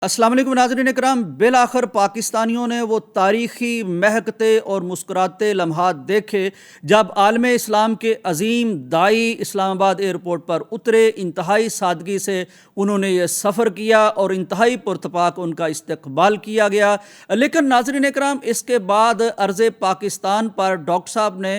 अस्सलाम वालेकुम नाज़रीन इकराम। बिलाखिर पाकिस्तानियों ने वो तारीख़ी महकते और मुस्कुराते लम्हात देखे जब आलम इस्लाम के अज़ीम दाई इस्लामाबाद एयरपोर्ट पर उतरे। इंतहाई सादगी से उन्होंने ये सफ़र किया और इंतहाई पुरतपाक उनका इस्तकबाल किया गया। लेकिन नाज़रीन इकराम, इसके बाद अर्ज़ पाकिस्तान पर डॉक्टर साहब ने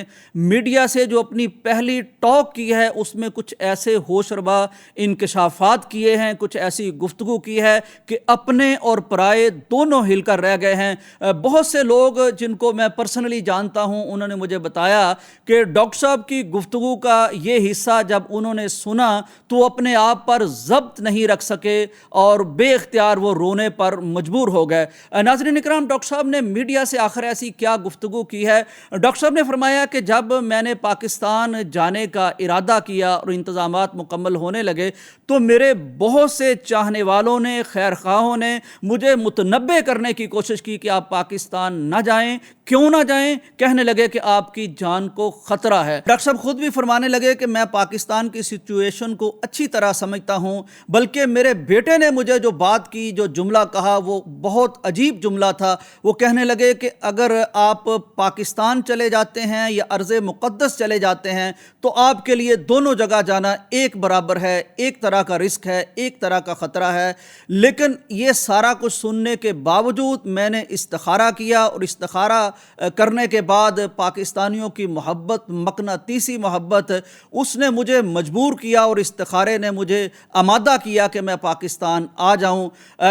मीडिया से जो अपनी पहली टॉक की है उसमें कुछ ऐसे होशरबा इंकशाफात किए हैं, कुछ ऐसी गुफ्तगू की है कि अपने और पराए दोनों हिलकर रह गए हैं। बहुत से लोग जिनको मैं पर्सनली जानता हूं, उन्होंने मुझे बताया कि डॉक्टर साहब की गुफ्तगू का ये हिस्सा जब उन्होंने सुना तो अपने आप पर ज़ब्त नहीं रख सके और बेख्तियार वो रोने पर मजबूर हो गए। नाज़रीन इकराम, डॉक्टर साहब ने मीडिया से आखिर ऐसी क्या गुफ्तगू की है। डॉक्टर साहब ने फरमाया कि जब मैंने पाकिस्तान जाने का इरादा किया और इंतज़ामात मुकम्मल होने लगे तो मेरे बहुत से चाहने वालों ने, खैर खाहों ने मुझे मुतनब्बे करने की कोशिश की कि आप पाकिस्तान ना जाएं। क्यों ना जाएं? कहने लगे कि आपकी जान को खतरा है। डॉक्टर साहब खुद भी फरमाने लगे कि मैं पाकिस्तान की सिचुएशन को अच्छी तरह समझता हूं, बल्कि मेरे बेटे ने मुझे जो बात की, जो जुमला कहा, वो बहुत अजीब जुमला था। वो कहने लगे कि अगर आप पाकिस्तान चले जाते हैं या अर्ज़ मुक़द्दस चले जाते हैं तो आपके लिए दोनों जगह जाना एक बराबर है, एक तरह का रिस्क है, एक तरह का ख़तरा है। लेकिन ये सारा कुछ सुनने के बावजूद मैंने इस्तिखारा किया और इस्तिखारा करने के बाद पाकिस्तानियों की मोहब्बत, मकनातीसी मोहब्बत, उसने मुझे मजबूर किया और इस्तिखारे ने मुझे आमादा किया कि मैं पाकिस्तान आ जाऊं।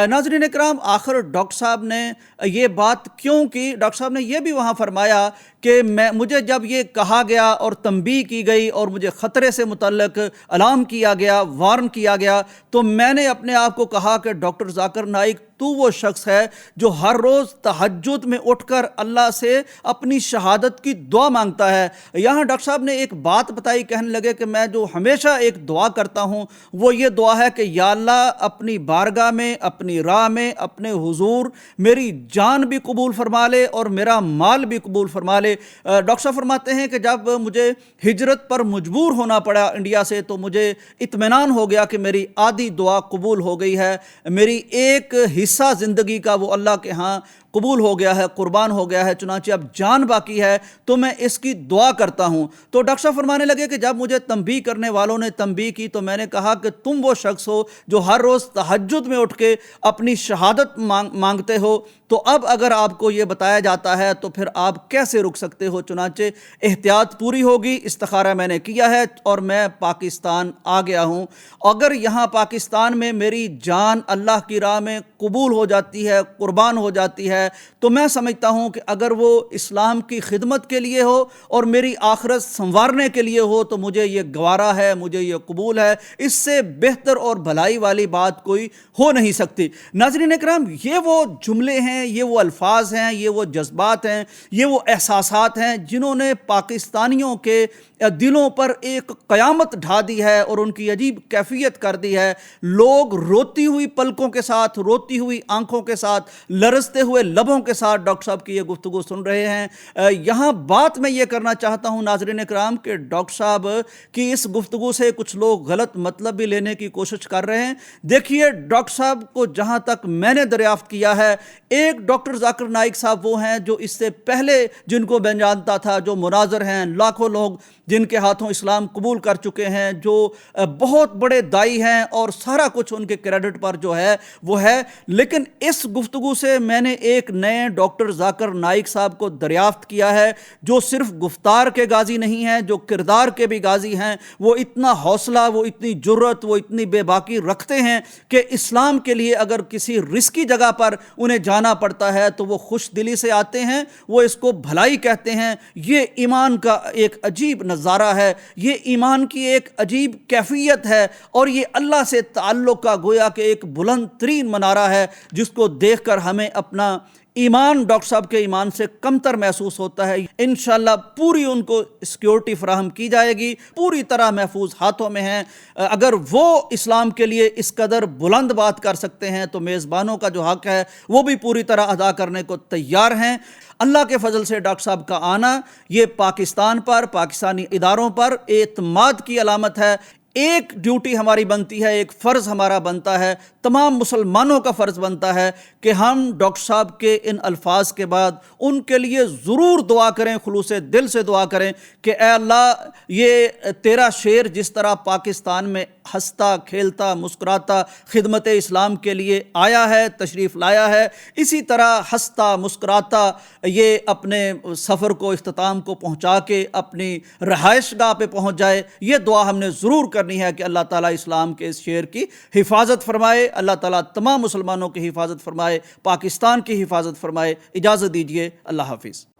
नाज़रीन इकराम, आखिर डॉक्टर साहब ने ये बात क्यों की? डॉक्टर साहब ने यह भी वहाँ फरमाया कि मुझे जब ये कहा गया और तंबीह की गई और मुझे ख़तरे से मुतल्लिक अलार्म किया गया, वार्न किया गया, तो मैंने अपने आप को कहा कि डॉक्टर ज़ाकिर नाइक, तू वो शख्स है जो हर रोज़ तहज्जुद में उठकर अल्लाह से अपनी शहादत की दुआ मांगता है। यहाँ डॉक्टर साहब ने एक बात बताई, कहने लगे कि मैं जो हमेशा एक दुआ करता हूँ वो ये दुआ है कि या अल्लाह, अपनी बारगाह में, अपनी राह में, अपने हुजूर मेरी जान भी कबूल फरमा ले और मेरा माल भी कबूल फरमा ले। डॉक्टर साहब फरमाते हैं कि जब मुझे हिजरत पर मजबूर होना पड़ा इंडिया से तो मुझे इत्मीनान हो गया कि मेरी आधी दुआ कबूल हो गई है, मेरी एक हिस्सा ज़िंदगी का वो अल्लाह के यहाँ कबूल हो गया है, कुर्बान हो गया है, चुनांचे अब जान बाकी है तो मैं इसकी दुआ करता हूँ। तो डॉक्टर साहब फरमाने लगे कि जब मुझे तंबीह करने वालों ने तंबीह की तो मैंने कहा कि तुम वो शख्स हो जो हर रोज़ तहज्जुद में उठ के अपनी शहादत मांगते हो, तो अब अगर आपको ये बताया जाता है तो फिर आप कैसे रुक सकते हो? चुनांचे एहतियात पूरी होगी, इस्तिखारा मैंने किया है और मैं पाकिस्तान आ गया हूँ। अगर यहाँ पाकिस्तान में मेरी जान अल्लाह की राह में कबूल हो जाती है, कुर्बान हो जाती है, तो मैं समझता हूँ कि अगर वो इस्लाम की खिदमत के लिए हो और मेरी आखिरत संवारने के लिए हो तो मुझे ये गवारा है, मुझे ये कबूल है। इससे बेहतर और भलाई वाली बात कोई हो नहीं सकती। नाज़रीन इकराम, ये वो जुमले हैं, ये वो अल्फाज हैं, ये वो जज्बात हैं, ये वो एहसासात हैं जिन्होंने पाकिस्तानियों के दिलों पर एक क़यामत ढा दी है और उनकी अजीब कैफियत कर दी है। लोग रोती हुई पलकों के साथ, रोती हुई आंखों के साथ, लरजते हुए लबों के साथ डॉक्टर साहब की ये गुफ्तगू सुन रहे हैं। यहाँ बात मैं ये करना चाहता हूँ नाज़रीन इकराम कि डॉक्टर साहब की इस गुफ्तगू से कुछ लोग गलत मतलब भी लेने की कोशिश कर रहे हैं। देखिए, डॉक्टर साहब को जहाँ तक मैंने दरियाफ्त किया है, एक डॉक्टर ज़ाकिर नाइक साहब वो हैं जो इससे पहले जिनको मैं जानता था, जो मुनाज़र हैं, लाखों लोग जिनके हाथों इस्लाम कबूल कर चुके हैं, जो बहुत बड़े दाई हैं और सारा कुछ उनके क्रेडिट पर जो है वो है। लेकिन इस गुफ्तगू से मैंने एक नए डॉक्टर ज़ाकिर नाइक साहब को दरियाफ्त किया है जो सिर्फ गुफ्तार के गाजी नहीं हैं, जो किरदार के भी गाजी हैं। वो इतना हौसला, वो इतनी जुर्रत, वो इतनी बेबाकी रखते हैं कि इस्लाम के लिए अगर किसी रिस्की जगह पर उन्हें जाना पड़ता है तो वो खुश दिली से आते हैं, वो इसको भलाई कहते हैं। ये ईमान का एक अजीब नज़ारा है, ये ईमान की एक अजीब कैफियत है और ये अल्लाह से ताल्लुक़ का गोया कि एक बुलंद तरीन मनारा है जिसको देखकर हमें अपना ईमान डॉक्टर साहब के ईमान से कमतर महसूस होता है। इंशाअल्लाह पूरी उनको सिक्योरिटी फराहम की जाएगी, पूरी तरह महफूज हाथों में हैं। अगर वो इस्लाम के लिए इस कदर बुलंद बात कर सकते हैं तो मेज़बानों का जो हक़ है वो भी पूरी तरह अदा करने को तैयार हैं। अल्लाह के फजल से डॉक्टर साहब का आना ये पाकिस्तान पर, पाकिस्तानी इदारों पर एतमाद की अलामत है। ایک ڈیوٹی ہماری بنتی ہے، ایک فرض ہمارا بنتا ہے، تمام مسلمانوں کا فرض بنتا ہے کہ ہم ڈاکٹر صاحب کے ان الفاظ کے بعد ان کے لیے ضرور دعا کریں، خلوص دل سے دعا کریں کہ اے اللہ، یہ تیرا شیر جس طرح پاکستان میں ہنستا کھیلتا مسکراتا خدمت اسلام کے لیے آیا ہے، تشریف لایا ہے، اسی طرح ہنستا مسکراتا یہ اپنے سفر کو اختتام کو پہنچا کے اپنی رہائش گاہ پہ پہنچ جائے۔ یہ دعا ہم نے ضرور کرنی ہے کہ اللہ تعالیٰ اسلام کے اس شعر کی حفاظت فرمائے، اللہ تعالیٰ تمام مسلمانوں کی حفاظت فرمائے، پاکستان کی حفاظت فرمائے۔ اجازت دیجیے، اللہ حافظ۔